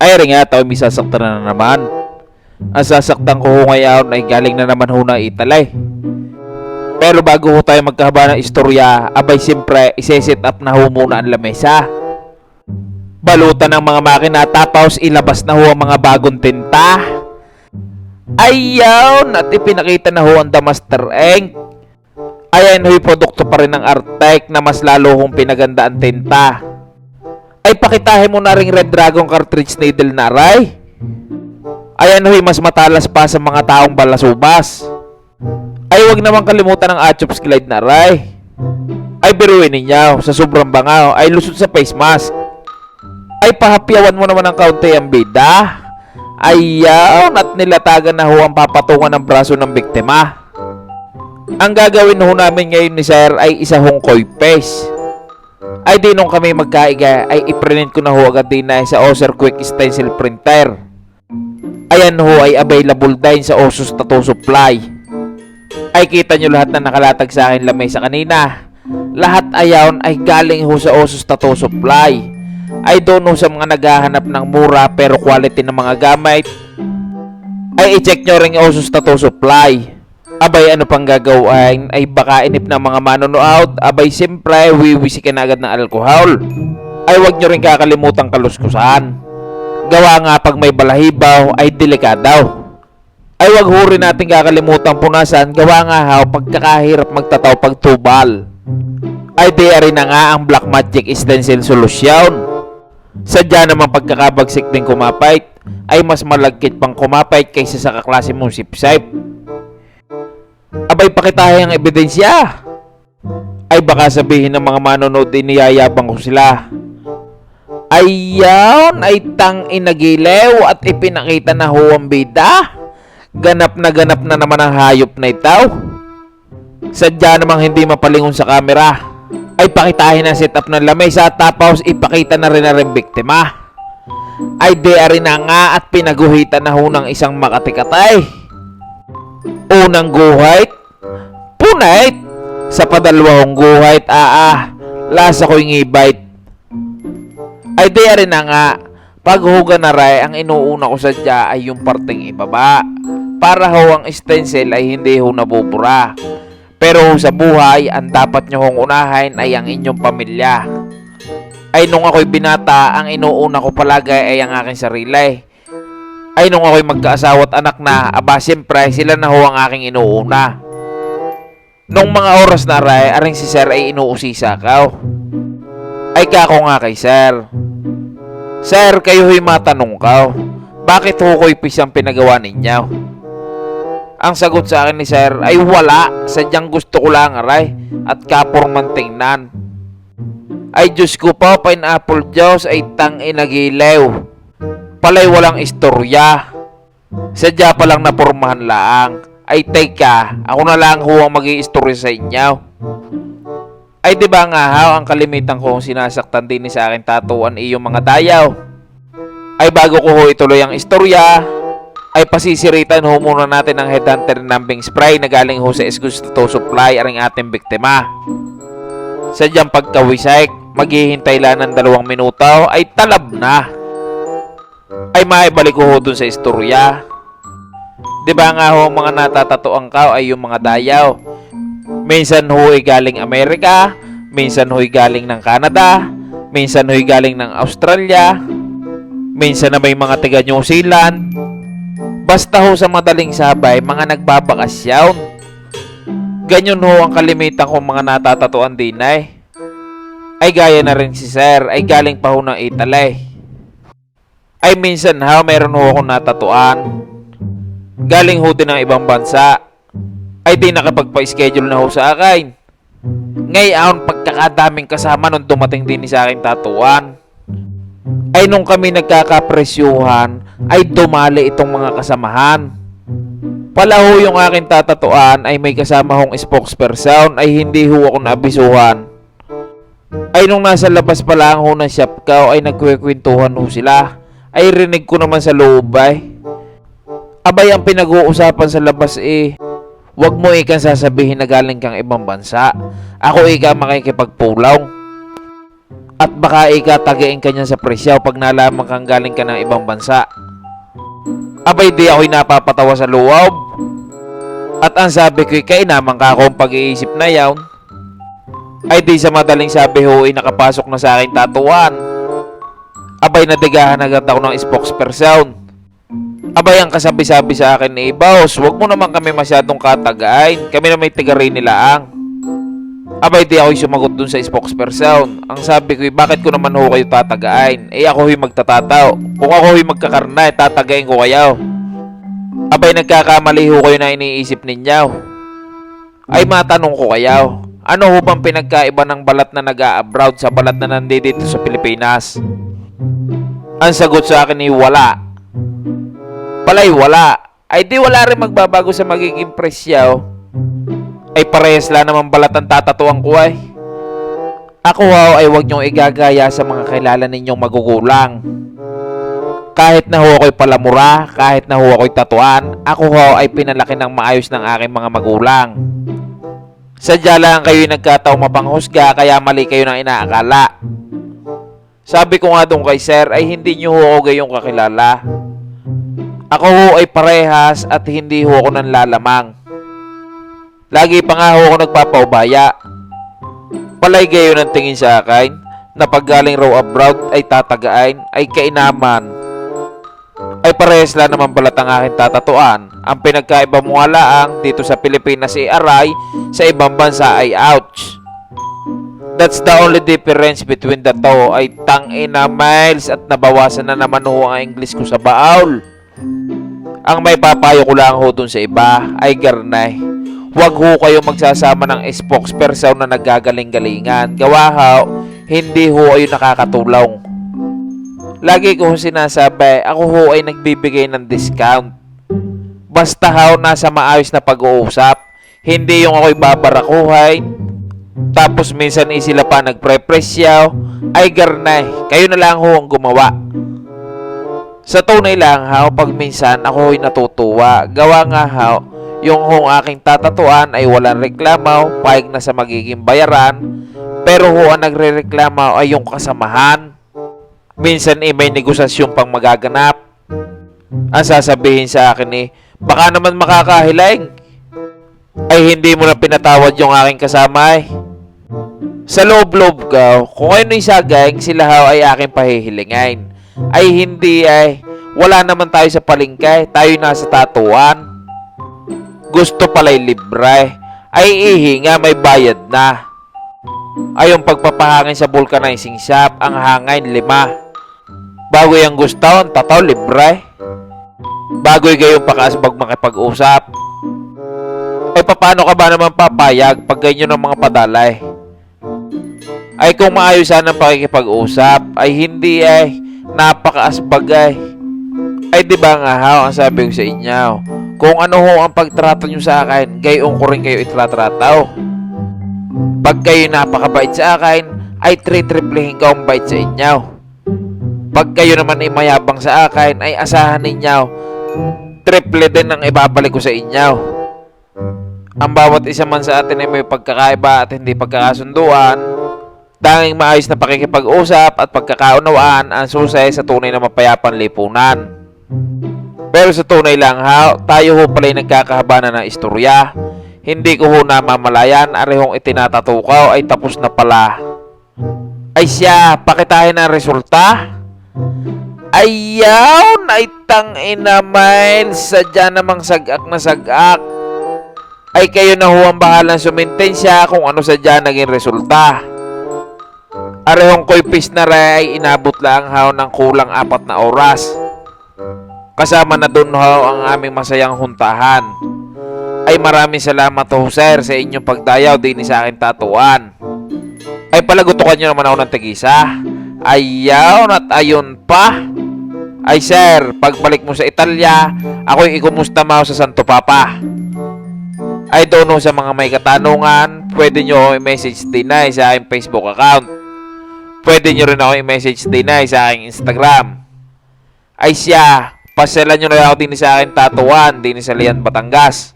Ay rin nga tao misasaktan na naman. Ang sasaktan ko ho ngayon ay galing na naman ho na Italay. Pero bago ho tayo magkahaba ng istorya, abay siyempre ise-set up na ho muna ang lamesa. Balutan ng mga makina tapos ilabas na ho ang mga bagong tinta. Ayaw! At ipinakita na ho ang The Master Ink. Ayan ho'y produkto pa rin ng Artec na mas lalo hong pinaganda ang tinta. Ay pakitahin mo na ring Red Dragon cartridge needle na aray. Ayan ho'y mas matalas pa sa mga taong balasubas. Ay wag naman kalimutan ng Achops Glide na aray. Ay biruin ninyo, sa sobrang bangaw ay lusot sa face mask. Ay pahapyawan mo naman ng kaunti ang bida. Ayaw, at nilatagan na ho ang papatungan ng braso ng biktima. Ang gagawin ho namin ngayon ni Sir ay isa hong koi face. Ay di nung kami magkaiga ay iprint ko na ho agad din na sa Oser Quick Stencil Printer. Ayan ho ay available din sa Osus Tattoo Supply. Ay kita nyo lahat na nakalatag sa akin lamesa kanina. Lahat ayon ay galing ho sa Osus Tattoo Supply. Ay doon ho sa mga naghahanap ng mura pero quality ng mga gamit. Ay i-check nyo rin Osus Tattoo Supply. Abay ano pang gagawin ay baka inip ng mga manonood. Abay siyempre wiwisi ka na agad ng alcohol. Ay wag nyo rin kakalimutan kaluskusan. Gawa nga pag may balahibaw ay delikadaw. Ay wag ho rin natin kakalimutan punasan. Gawa nga ha pagkakahirap magtataw pagtubal. Ay di rin na nga ang Black Magic Stencil Solution. Sadya naman pagkakabagsik din kumapait ay mas malagkit pang kumapait kaysa sa kaklase mong sipsip. Abay pakitahin ang ebidensya. Ay baka sabihin ng mga manonood din niyayabang ko sila. Ayaw ay tang inagilew at ipinakita na ho ang bida. Ganap na naman ang hayop na ito. Sadya namang hindi mapalingon sa kamera. Ay pakitahin ang setup ng lamesa tapos ipakita na rin biktima. Ay rin na nga at pinaguhitan na ho ng isang makatikatay. Unang guhit, punait. Sa padalawang guhit, lasa ko'y ngibait. Ay rin na nga, paghuga na rin, ang inuuna ko sadya ay yung parteng ibaba. Para ho ang stencil ay hindi ho nabubura. Pero sa buhay, ang dapat nyo hong unahin ay ang inyong pamilya. Ay nung ako'y binata, ang inuuna ko palagi ay ang aking sarili. Ay nung ako'y magkaasawa at anak na, siyempre sila na ho ang aking inuuna. Nung mga oras na aring si Sir ay inuusisa ka. Ay kako nga kay Sir. Sir, kayo ho'y matanong ka. Bakit ho ko'y pisang pinagawa ninyo? Ang sagot sa akin ni Sir ay wala. Sadyang gusto ko lang aray at kapurman tingnan. Ay Diyos ko po, pineapple juice ay tang inagilew. Palay walang istorya. Sadya palang napurmahan laang. Ay teka, ako na lang ho ang mag-i-istorya sa inyo. Ay diba nga ha, ang kalimitan kong sinasaktan din sa akin tatuan iyong mga dayaw. Ay bago ko ho ituloy ang istorya, ay pasisiritan ho muna natin ang headhunter numbing spray na galing ho sa Esgus Tattoo Supply aring ating biktima. Sadyang pagkawisik, maghihintay lang ng 2 minuto ay talab na. Ay maibalik ko ho dun sa istorya. Diba nga ho mga natatatuang ka ay yung mga dayaw. Minsan ho ay galing Amerika, minsan ho ay galing ng Canada, minsan ho ay galing ng Australia, minsan na may mga taga New Zealand. Basta ho sa madaling sabay, mga nagbabakasyon. Ganyan ho ang kalimitan kong mga natatatuan din ay. Ay gaya na rin si Sir, ay galing pa ho ng Italy. Ay minsan ha, meron ho akong natatuan. Galing ho din ng ibang bansa. Ay di nakapagpa-schedule na ho sa akin. Ngayon, pagkakadaming kasama nung dumating din sa akin tatuan. Ay nung kami nagkakapresyuhan, ay dumali itong mga kasamahan. Pala ho yung aking tatatuan ay may kasama hong spokesperson ay hindi ho ako naabisuhan. Ay nung nasa labas pa lang ho ng shop ko ay nagkwekwentuhan ho sila. Ay rinig ko naman sa loob ay. Abay ang pinag-uusapan sa labas wag mo ikang sasabihin na galing kang ibang bansa. Ako ika makikipagpulaw. At baka ikatagain ka niya sa presyaw pag nalaman kang galing ka ng ibang bansa. Abay di ako'y napapatawa sa luwab. At ang sabi ko'y kainaman ka akong pag-iisip na yawn. Ay di sa madaling sabi ho ay nakapasok na sa aking tatuan. Abay nadigahan agad ako ng spokesperson. Abay ang kasabi-sabi sa akin ni boss, wag mo naman kami masyadong katagain. Kami na may tigarin nilaang. Abay di ako'y sumagot dun sa spokesperson. Ang sabi ko'y bakit ko naman ho kayo tatagain? Eh ako ho'y magtatataw. Kung ako ho'y magkakarna, tatagain ko kayo. Abay nagkakamali ho kayo na iniisip ninyo. Ay matanong ko kayo, ano ho bang pinagkaiba ng balat na nag-a-abroad sa balat na nandito sa Pilipinas? Ang sagot sa akin ay wala. Palay wala. Ay di wala rin magbabago sa magiging presyaw. Ay parehas lang naman balat ang tatatuan ko ay. Ako ho ay huwag niyong igagaya sa mga kilala ninyong magugulang. Kahit na ho ako'y palamura, kahit na ho ako'y tatuan, ako ho ay pinalaki ng maayos ng aking mga magulang. Sadya lang kayo'y nagkataong mapanghusga kaya mali kayo ng inaakala. Sabi ko nga doon kay sir ay hindi niyo ho ako gayong kakilala. Ako ho ay parehas at hindi ho ako nanlalamang. Lagi pa nga ho ako nagpapaubaya. Palay gayon ang tingin sa akin na pag galing raw abroad ay tatagain ay kainaman. Ay parehas lang naman balat ang aking tatatuan. Ang pinagkaiba mo nga laang dito sa Pilipinas ay aray, sa ibang bansa ay ouch. That's the only difference between the two. Ay tangina Miles at nabawasan na naman ho ang English ko sa baol. Ang may papayo ko lang ho dun sa iba ay garnay. Huwag ho kayo magsasama ng spokesperson na nagagaling-galingan. Gawa ho, hindi ho ay nakakatulong. Lagi ko ho sinasabi, ako ho ay nagbibigay ng discount. Basta ho nasa maayos na pag-uusap. Hindi yung ako'y babarakuhay. Tapos minsan sila pa nagpre-presyaw. Ay garnay, kayo na lang ho ang gumawa. Sa tunay lang ho, pag minsan ako ho'y natutuwa. Gawa nga ho, yung hong aking tatatuan ay walang reklamaw, pahig na sa magiging bayaran. Pero ho ang nagre-reklamaw ay yung kasamahan. Minsan may negosasyon pang magaganap. Ang sasabihin sa akin baka naman makakahiling. Ay hindi mo na pinatawad yung aking kasama Sa loob-loob ko, kung ano yung saging, sila ho ay aking pahihilingin. Ay hindi wala naman tayo sa palengke, tayo nasa tatuan. Gusto pala'y libre, ay ihinga may bayad na. Ay yung pagpapahangin sa vulcanizing shop, ang hangin 5. Bago yung gusto, ang tataw libre. Bago yung gayong pakaasbag makipag-usap. Ay paano ka ba naman papayag pag ganyan ng mga padalay? Ay kung maayos sana ang pakikipag-usap, ay hindi napakaasbag Ay di ba nga ho, ang sabi ko sa inyo, kung ano ho ang pagtrato nyo sa akin, gayon ko rin kayo itratrataw. Pag kayo napakabait sa akin, ay triplihin ko ang bait sa inyo. Pag kayo naman ay mayabang sa akin, ay asahan ninyo, triple din ang ibabalik ko sa inyo. Ang bawat isa man sa atin ay may pagkakaiba at hindi pagkakasunduan. Tanging maayos na pakikipag-usap at pagkakaunawaan ang susay sa tunay na mapayapang lipunan. Pero sa tunay lang tayo ho pala'y nagkakahaba na ng istorya. Hindi ko ho namamalayan, arehong itinatatukaw ay tapos na pala. Ay siya, pakitahin ang resulta. Ayaw, ay tangina Miles, sadya namang sagak na sagak. Ay kayo na ho ang bahalang sumintensya kung ano sadya naging resulta. Arehong ko'y pis na rin ay inabot lang ng kulang 4 na oras. Kasama na dun ang aming masayang huntahan. Ay maraming salamat ho sir sa inyong pagdayaw din sa akin tatuan. Ay palagutukan nyo naman ako ng tigisa. Ayaw at ayun pa. Ay sir, pagbalik mo sa Italia, ako'y ikumusta mo sa Santo Papa. Ay doon sa mga may katanungan, pwede nyo i-message din sa aking Facebook account. Pwede nyo rin ako i-message din sa aking Instagram. Ay siya, pasyalan nyo na ako din sa akin tatuan din sa Lian, Batangas.